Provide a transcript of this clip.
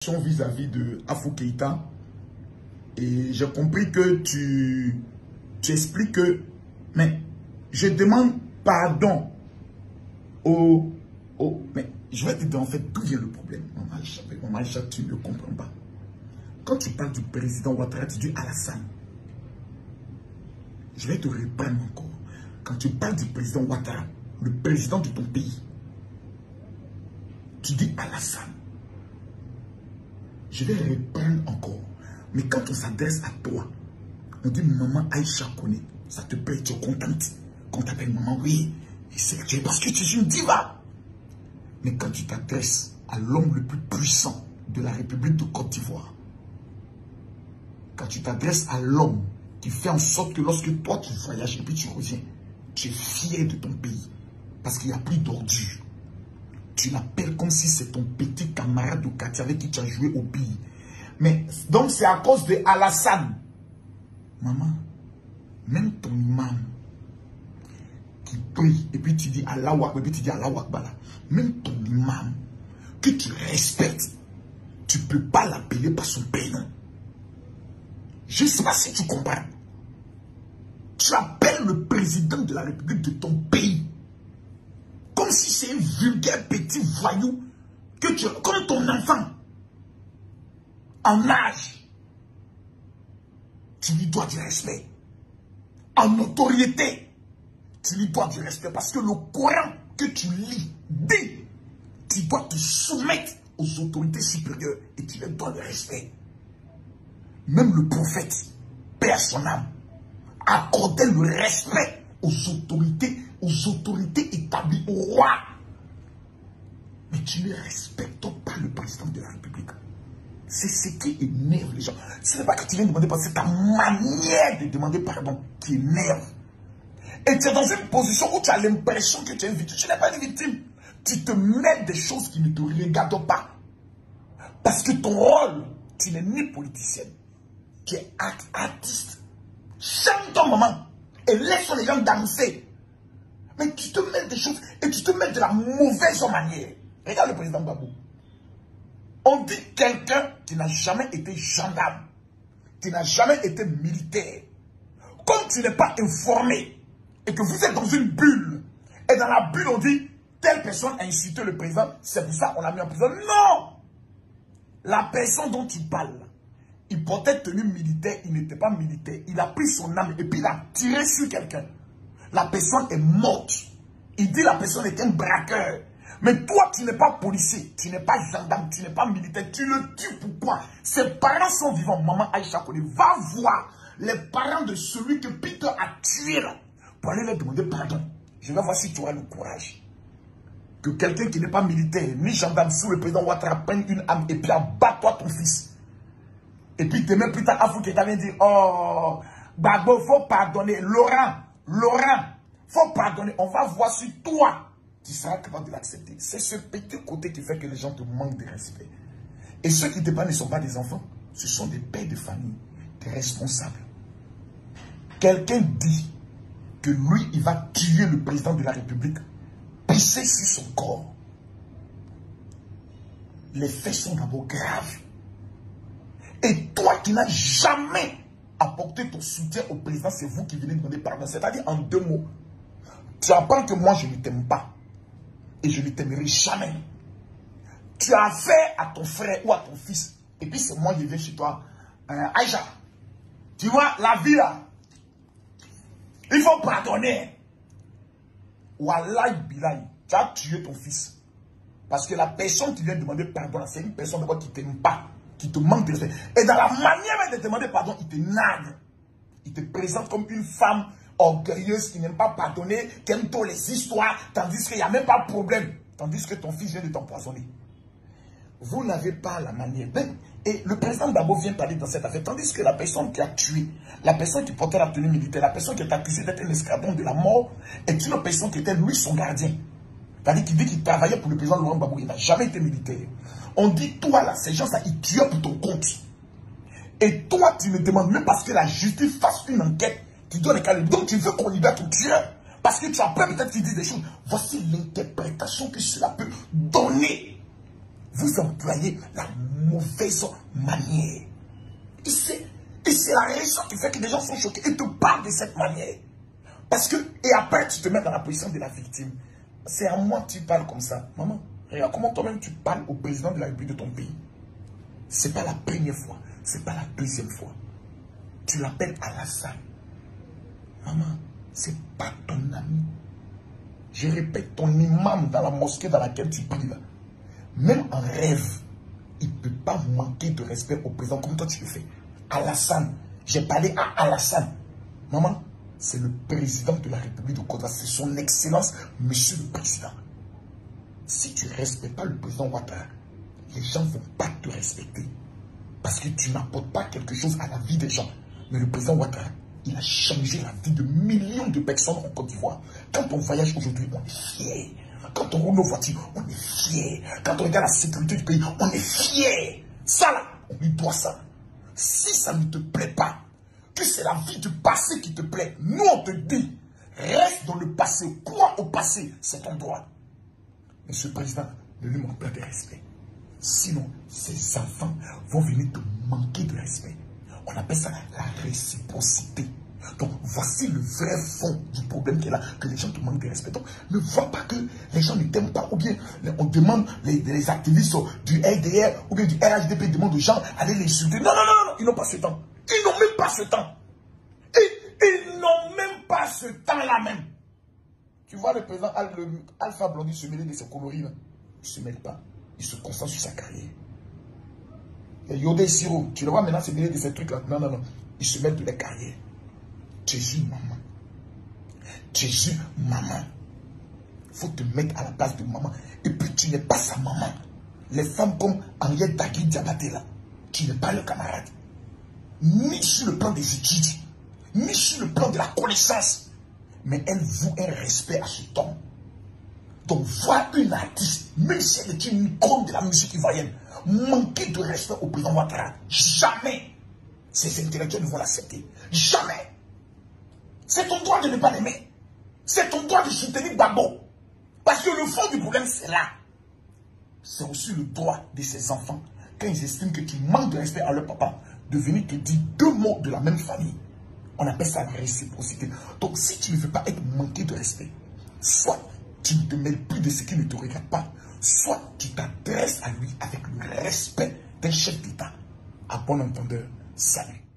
Vis-à-vis de Afou Keïta, et j'ai compris que tu expliques que, mais je demande pardon mais je vais te dire en fait d'où vient le problème. Maman Aïcha, tu ne comprends pas. Quand tu parles du président Ouattara, tu dis Alassane. Je vais te reprendre encore. Quand tu parles du président Ouattara, le président de ton pays, tu dis Alassane. Je vais reprendre encore. Mais quand on s'adresse à toi, on dit maman Aïcha connaît. Ça te plaît, tu es contente. Quand on t'appelle maman, oui, c'est parce que tu es une diva. Mais quand tu t'adresses à l'homme le plus puissant de la République de Côte d'Ivoire, quand tu t'adresses à l'homme qui fait en sorte que lorsque toi tu voyages et puis tu reviens, tu es fier de ton pays parce qu'il n'y a plus d'ordures. Tu l'appelles comme si c'est ton petit camarade de quartier avec qui tu as joué au pays. Mais donc c'est à cause de Alassane. Maman, même ton imam qui prie et puis tu dis Allah Akbar, et puis tu dis Allah Akbar, même ton imam que tu respectes, tu ne peux pas l'appeler par son prénom. Je ne sais pas si tu comprends. Tu appelles le président de la République de ton pays comme si c'est un vulgaire petit voyou que tu, comme ton enfant en âge. Tu lui dois du respect. En notoriété, tu lui dois du respect parce que le Coran que tu lis dit, tu dois te soumettre aux autorités supérieures et tu leur dois le respect. Même le prophète, paix à son âme, accordait le respect aux autorités établies, au roi. Mais tu ne respectes pas le président de la République. C'est ce qui énerve les gens. Ce n'est pas que tu viens demander pardon, c'est ta manière de demander pardon qui énerve. Et tu es dans une position où tu as l'impression que tu es une victime. Tu n'es pas une victime. Tu te mets des choses qui ne te regardent pas. Parce que ton rôle, tu n'es ni politicienne, tu es artiste. Chante ton maman et laisse les gens danser. Mais tu te mets des choses et tu te mets de la mauvaise manière. Regarde le président Gbagbo. On dit quelqu'un qui n'a jamais été gendarme, qui n'a jamais été militaire. Comme tu n'es pas informé et que vous êtes dans une bulle, et dans la bulle on dit telle personne a insulté le président, c'est pour ça qu'on l'a mis en prison. Non! La personne dont tu parles, il portait tenue militaire, il n'était pas militaire. Il a pris son âme et puis il a tiré sur quelqu'un. La personne est morte. Il dit la personne est un braqueur. Mais toi, tu n'es pas policier, tu n'es pas gendarme, tu n'es pas militaire. Tu le tues pourquoi? Ses parents sont vivants. Maman Aïcha Kone, va voir les parents de celui que Peter a tué là, pour aller leur demander pardon. Je vais voir si tu auras le courage. Que quelqu'un qui n'est pas militaire, ni gendarme, sous le président Ouattara, prenne une âme et puis abat-toi ton fils. Et puis demain plus tard, Afou Keïta vient dire, oh, Gbagbo, faut pardonner. Laurent, faut pardonner. On va voir si toi, tu seras capable de l'accepter. C'est ce petit côté qui fait que les gens te manquent de respect. Et ceux qui te parlent ne sont pas des enfants. Ce sont des pères de famille, des responsables. Quelqu'un dit que lui, il va tuer le président de la République, pisser sur son corps. Les faits sont d'abord graves. Et toi qui n'as jamais apporté ton soutien au président, c'est vous qui venez demander pardon. C'est-à-dire en deux mots, tu apprends que moi je ne t'aime pas. Et je ne t'aimerai jamais. Tu as fait à ton frère ou à ton fils. Et puis c'est moi qui viens chez toi. Aïcha, tu vois, la vie là, il faut pardonner. Wallahi bilahi, tu as tué ton fils. Parce que la personne qui vient demander pardon, c'est une personne d'abord qui ne t'aime pas, qui te manque de respect. Et dans la manière de te demander pardon, il te nargue. Il te présente comme une femme orgueilleuse qui n'aime pas pardonner, qui aime trop les histoires, tandis qu'il n'y a même pas de problème. Tandis que ton fils vient de t'empoisonner. Vous n'avez pas la manière. Et le président Gbagbo vient parler dans cette affaire, tandis que la personne qui a tué, la personne qui portait la tenue militaire, la personne qui est accusée d'être un escadron de la mort, est une personne qui était lui son gardien. C'est-à-dire qu'il dit qu'il travaillait pour le président Laurent Gbagbo, il n'a jamais été militaire. On dit, toi là, ces gens-là, ils tuent pour ton compte. Et toi, tu ne demandes même parce que la justice fasse une enquête qui doit les calmer. Donc tu veux qu'on libère ton tueur. Parce que tu as peur peut-être qu'il dit des choses. Voici l'interprétation que cela peut donner. vous employez la mauvaise manière. Et c'est la raison qui fait que les gens sont choqués et te parlent de cette manière. Parce que, et après, tu te mets dans la position de la victime. C'est à moi que tu parles comme ça. Maman, regarde comment toi-même tu parles au président de la République de ton pays. Ce n'est pas la première fois, ce n'est pas la deuxième fois. Tu l'appelles Alassane. Maman, ce n'est pas ton ami. Je répète, ton imam dans la mosquée dans laquelle tu pries là. Même en rêve, il ne peut pas manquer de respect au président comme toi tu le fais. Alassane, j'ai parlé à Alassane. Maman, c'est le président de la République de Côte d'Ivoire. C'est son excellence, monsieur le président. Si tu ne respectes pas le président Ouattara, les gens ne vont pas te respecter. Parce que tu n'apportes pas quelque chose à la vie des gens. Mais le président Ouattara, il a changé la vie de millions de personnes en Côte d'Ivoire. Quand on voyage aujourd'hui, on est fiers. Quand on roule nos voitures, on est fiers. Quand on regarde la sécurité du pays, on est fiers. Ça là, on lui doit ça. Si ça ne te plaît pas, que c'est la vie du passé qui te plaît, nous on te dit, reste dans le passé, crois au passé, c'est ton droit. Mais ce président, ne lui manque pas de respect. Sinon, ses enfants vont venir te manquer de respect. On appelle ça la réciprocité. Donc, voici le vrai fond du problème qui est là, que les gens te manquent de respect. Donc, ne vois pas que les gens ne t'aiment pas, ou bien on demande, les activistes du LDR ou bien du RHDP demandent aux gens d'aller les insulter. Non, non, non, non, ils n'ont pas ce temps. Ils n'ont même pas ce temps. Ils n'ont même pas ce temps-là même. Tu vois le président Alpha Blondy se mêler de ses coloris là. Il ne se mêle pas. Il se concentre sur sa carrière. Et Yodé Siro, tu le vois maintenant se mêler de ces trucs-là. Non, non, non. Il se mêle de la carrière. Jésus, maman. Jésus, maman. Il faut te mettre à la place de maman. Et puis tu n'es pas sa maman. Les femmes comme Henriette Dagui Diabaté là, tu n'es pas le camarade. Ni sur le plan des études, ni sur le plan de la connaissance. Mais elle voue un respect à cet homme. Donc voir une artiste, même si elle est une icône de la musique ivoirienne, manquer de respect au président Ouattara, jamais ces intellectuels ne vont l'accepter. Jamais. C'est ton droit de ne pas l'aimer. C'est ton droit de soutenir Gbagbo. Parce que le fond du problème, c'est là. C'est aussi le droit de ses enfants, quand ils estiment que tu manques de respect à leur papa, de venir te dire deux mots de la même famille. On appelle ça la réciprocité. Donc si tu ne veux pas être manqué de respect, soit tu ne te mêles plus de ce qui ne te regarde pas, soit tu t'adresses à lui avec le respect d'un chef d'État. À bon entendeur, salut.